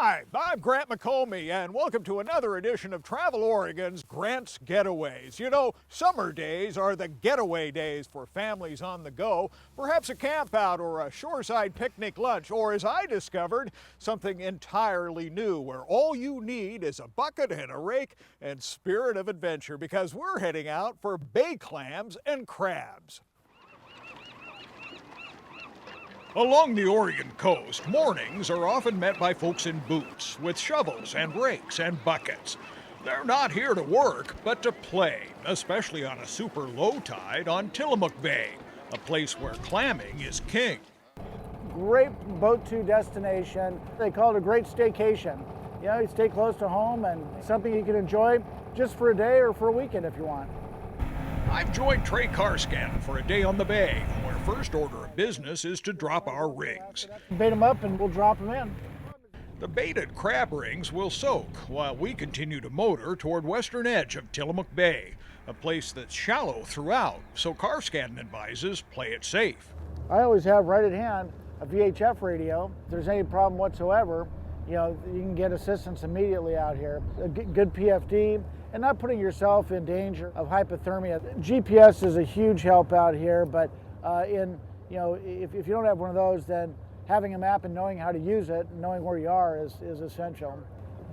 Hi, I'm Grant McComey, and welcome to another edition of Travel Oregon's Grant's Getaways. You know, summer days are the getaway days for families on the go, perhaps a camp out or a shoreside picnic lunch, or as I discovered, something entirely new where all you need is a bucket and a rake and spirit of adventure, because we're heading out for bay clams and crabs. Along the Oregon coast, mornings are often met by folks in boots with shovels and rakes and buckets. They're not here to work, but to play, especially on a super low tide on Tillamook Bay, a place where clamming is king. Great boat-to destination. They call it a great staycation. You know, you stay close to home and something you can enjoy just for a day or for a weekend if you want. I've joined Trey Carscan for a day on the bay, where first order of business is to drop our rigs. Bait them up and we'll drop them in. The baited crab rings will soak while we continue to motor toward western edge of Tillamook Bay, a place that's shallow throughout, so Carscan advises play it safe. I always have right at hand a VHF radio. If there's any problem whatsoever, you know, you can get assistance immediately out here. A good PFD and not putting yourself in danger of hypothermia. GPS is a huge help out here, but if you don't have one of those, then having a map and knowing how to use it, knowing where you are is essential.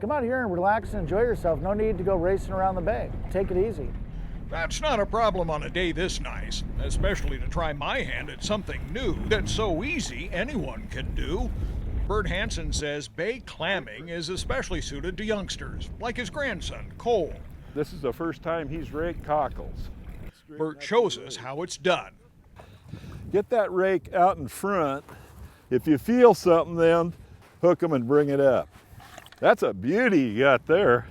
Come out here and relax and enjoy yourself. No need to go racing around the bay. Take it easy. That's not a problem on a day this nice, especially to try my hand at something new that's so easy anyone can do. Bert Hansen says bay clamming is especially suited to youngsters, like his grandson, Cole. This is the first time he's raked cockles. Bert shows us how it's done. Get that rake out in front. If you feel something, then hook them and bring it up. That's a beauty you got there.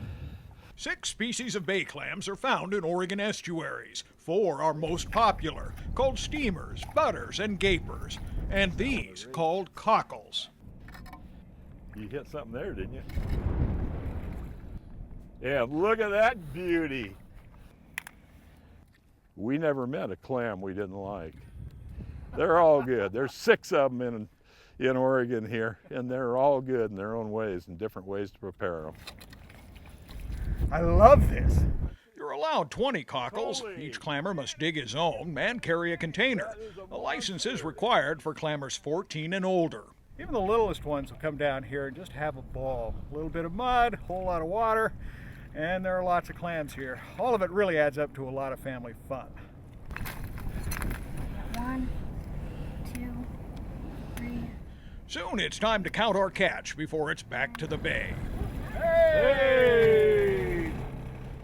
6 species of bay clams are found in Oregon estuaries. 4 are most popular, called steamers, butters, and gapers, and these called cockles. You hit something there, didn't you? Yeah, look at that beauty. We never met a clam we didn't like. They're all good. There's 6 of them in Oregon here, and they're all good in their own ways and different ways to prepare them. I love this. You're allowed 20 cockles. Each clammer must dig his own and carry a container. A license is required for clammers 14 and older. Even the littlest ones will come down here and just have a ball. A little bit of mud, a whole lot of water, and there are lots of clams here. All of it really adds up to a lot of family fun. 1, 2, 3. Soon it's time to count our catch before it's back to the bay. Hey!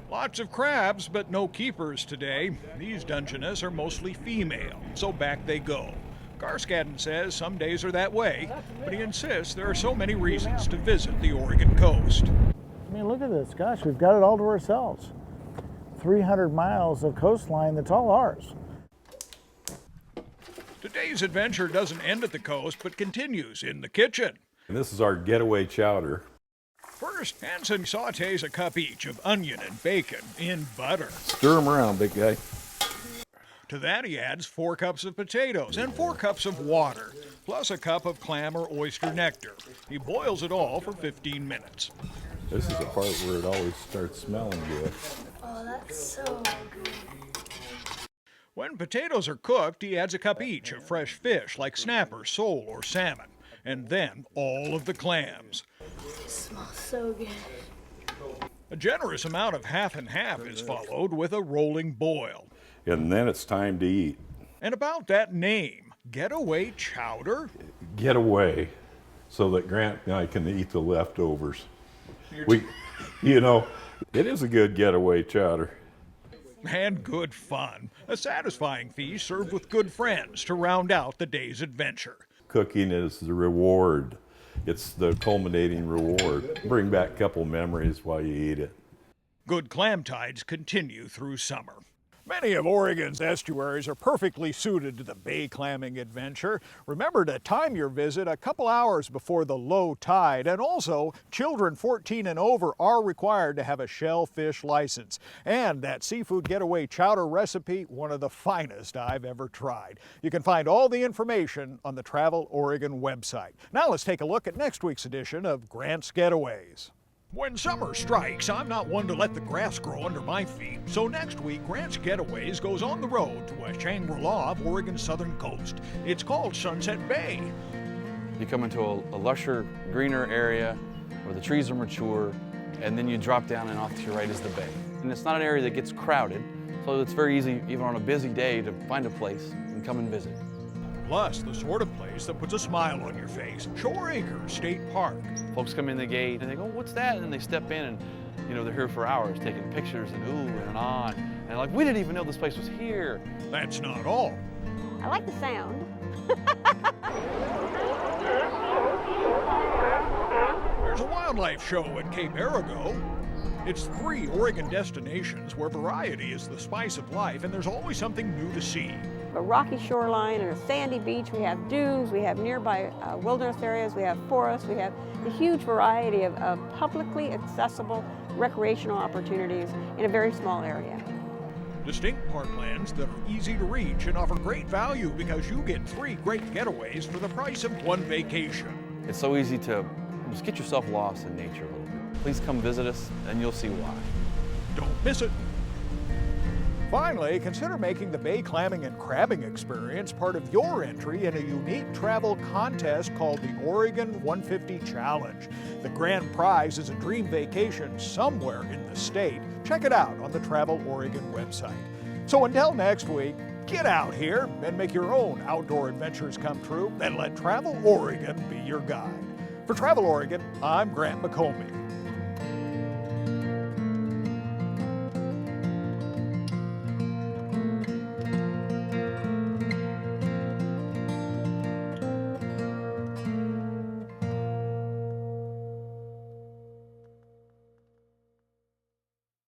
Lots of crabs, but no keepers today. These Dungeness are mostly female, so back they go. Carscan says some days are that way, but he insists there are so many reasons to visit the Oregon coast. I mean, look at this. Gosh, we've got it all to ourselves. 300 miles of coastline that's all ours. Today's adventure doesn't end at the coast, but continues in the kitchen. And this is our getaway chowder. First, Hansen sautés a cup each of onion and bacon in butter. Stir them around, big guy. To that he adds 4 cups of potatoes and 4 cups of water, plus a cup of clam or oyster nectar. He boils it all for 15 minutes. This is the part where it always starts smelling good. Oh, that's so good. When potatoes are cooked, he adds a cup each of fresh fish like snapper, sole, or salmon, and then all of the clams. It smells so good. A generous amount of half and half is followed with a rolling boil. And then it's time to eat. And about that name, Getaway Chowder? Getaway, so that Grant and I can eat the leftovers. It is a good getaway chowder. And good fun. A satisfying feast served with good friends to round out the day's adventure. Cooking is the reward. It's the culminating reward. Bring back a couple memories while you eat it. Good clam tides continue through summer. Many of Oregon's estuaries are perfectly suited to the bay clamming adventure. Remember to time your visit a couple hours before the low tide, and also children 14 and over are required to have a shellfish license. And that seafood getaway chowder recipe, one of the finest I've ever tried. You can find all the information on the Travel Oregon website. Now let's take a look at next week's edition of Grant's Getaways. When summer strikes, I'm not one to let the grass grow under my feet. So next week, Grant's Getaways goes on the road to a Shangri-La of Oregon's southern coast. It's called Sunset Bay. You come into a lusher, greener area where the trees are mature, and then you drop down and off to your right is the bay. And it's not an area that gets crowded, so it's very easy, even on a busy day, to find a place and come and visit. Plus, the sort of place that puts a smile on your face, Shore Acres State Park. Folks come in the gate and they go, "What's that?" And then they step in and, you know, they're here for hours taking pictures and ooh and on. And like, we didn't even know this place was here. That's not all. I like the sound. There's a wildlife show at Cape Arago. It's 3 Oregon destinations where variety is the spice of life, and there's always something new to see. A rocky shoreline and a sandy beach. We have dunes, we have nearby wilderness areas, we have forests, we have a huge variety of publicly accessible recreational opportunities in a very small area. Distinct parklands that are easy to reach and offer great value because you get 3 great getaways for the price of 1 vacation. It's so easy to just get yourself lost in nature a little bit. Please come visit us and you'll see why. Don't miss it. Finally, consider making the bay clamming and crabbing experience part of your entry in a unique travel contest called the Oregon 150 Challenge. The grand prize is a dream vacation somewhere in the state. Check it out on the Travel Oregon website. So until next week, get out here and make your own outdoor adventures come true, and let Travel Oregon be your guide. For Travel Oregon, I'm Grant McComey.